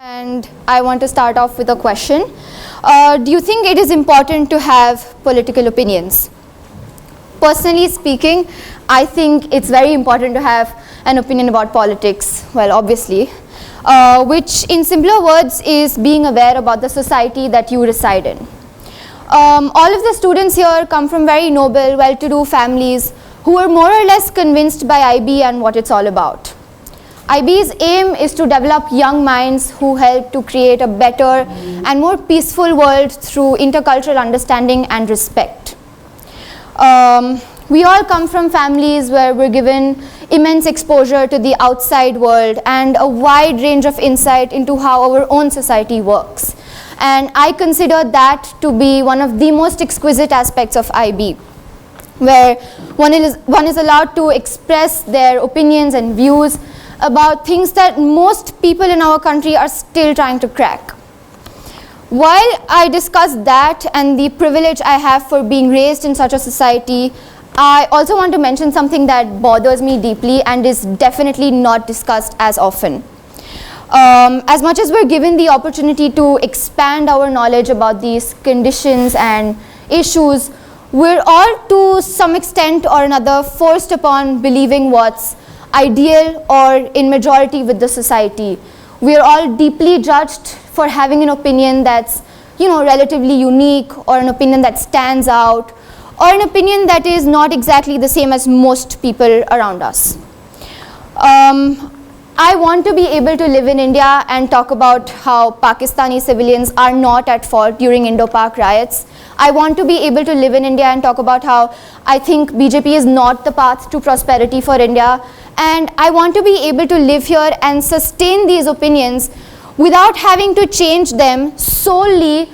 And I want to start off with a question. Do you think it is important to have political opinions? Personally speaking, I think it's very important to have an opinion about politics, well, obviously, which in simpler words is being aware about the society that you reside in. All of the students here come from very noble, well-to-do families who are more or less convinced by IB and what it's all about. IB's aim is to develop young minds who help to create a better and more peaceful world through intercultural understanding and respect. We all come from families where we're given immense exposure to the outside world and a wide range of insight into how our own society works. And I consider that to be one of the most exquisite aspects of IB, where one is allowed to express their opinions and views about things that most people in our country are still trying to crack. While I discuss that and the privilege I have for being raised in such a society, I also want to mention something that bothers me deeply and is definitely not discussed as often. As much as we're given the opportunity to expand our knowledge about these conditions and issues, we're all to some extent or another forced upon believing what's ideal or in majority with the society. We are all deeply judged for having an opinion that's, relatively unique, or an opinion that stands out, or an opinion that is not exactly the same as most people around us. I want to be able to live in India and talk about how Pakistani civilians are not at fault during Indo-Pak riots. I want to be able to live in India and talk about how I think BJP is not the path to prosperity for India. And I want to be able to live here and sustain these opinions without having to change them solely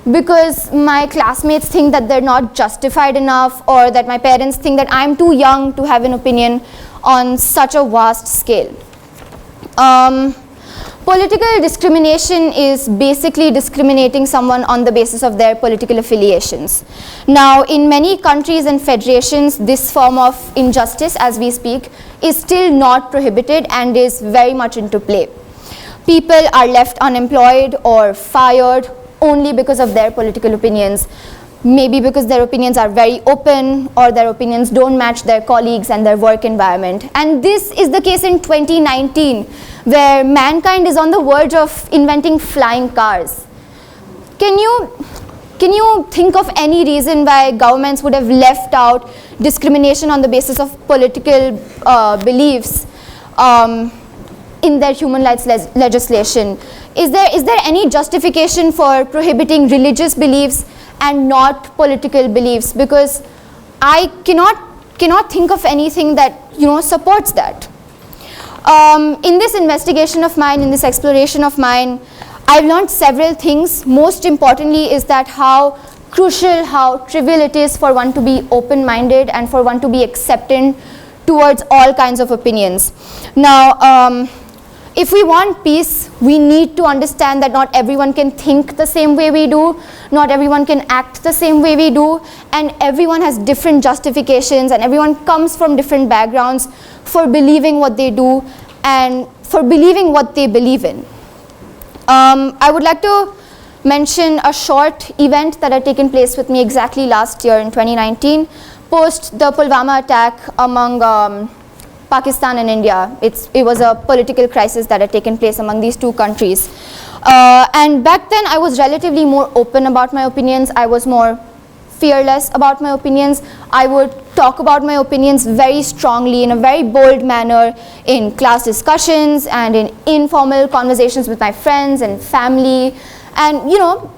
because my classmates think that they're not justified enough, or that my parents think that I'm too young to have an opinion on such a vast scale. Political discrimination is basically discriminating someone on the basis of their political affiliations. Now, in many countries and federations, this form of injustice, as we speak, is still not prohibited and is very much into play. People are left unemployed or fired only because of their political opinions, maybe because their opinions are very open or their opinions don't match their colleagues and their work environment. And this is the case in 2019, where mankind is on the verge of inventing flying cars. Can you think of any reason why governments would have left out discrimination on the basis of political beliefs in their human rights legislation? Is there any justification for prohibiting religious beliefs and not political beliefs? Because I cannot think of anything that supports that. In this investigation of mine, in this exploration of mine, I've learned several things. Most importantly is that how crucial, how trivial it is for one to be open-minded and for one to be accepting towards all kinds of opinions. Now, if we want peace, we need to understand that not everyone can think the same way we do, not everyone can act the same way we do, and everyone has different justifications and everyone comes from different backgrounds for believing what they do and for believing what they believe in. I would like to mention a short event that had taken place with me exactly last year in 2019, post the Pulwama attack among Pakistan and India. It was a political crisis that had taken place among these two countries. And back then I was relatively more open about my opinions. I was more fearless about my opinions. I would talk about my opinions very strongly in a very bold manner in class discussions and in informal conversations with my friends and family, and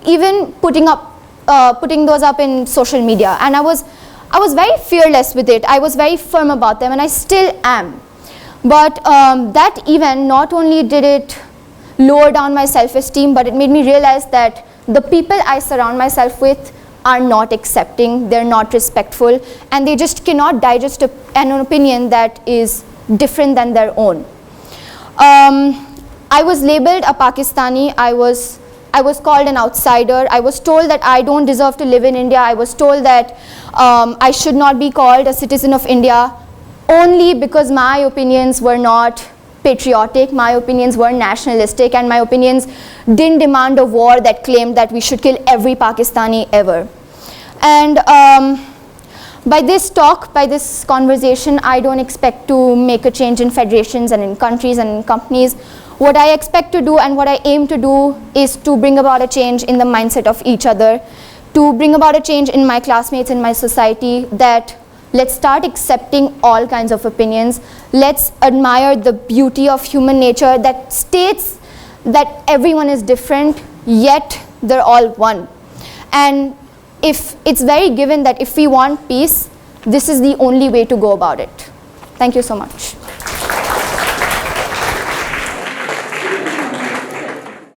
even putting those up in social media. And I was very fearless with it. I was very firm about them, and I still am. But that event, not only did it lower down my self-esteem, but it made me realize that the people I surround myself with are not accepting, they're not respectful, and they just cannot digest an opinion that is different than their own. I was labeled a Pakistani. I was called an outsider. I was told that I don't deserve to live in India. I was told that I should not be called a citizen of India only because my opinions were not patriotic, my opinions were nationalistic, and my opinions didn't demand a war that claimed that we should kill every Pakistani ever. And by this talk, by this conversation, I don't expect to make a change in federations and in countries and in companies. What I expect to do and what I aim to do is to bring about a change in the mindset of each other, to bring about a change in my classmates, in my society, that let's start accepting all kinds of opinions. Let's admire the beauty of human nature that states that everyone is different, yet they're all one. And if it's very given that if we want peace, this is the only way to go about it. Thank you so much.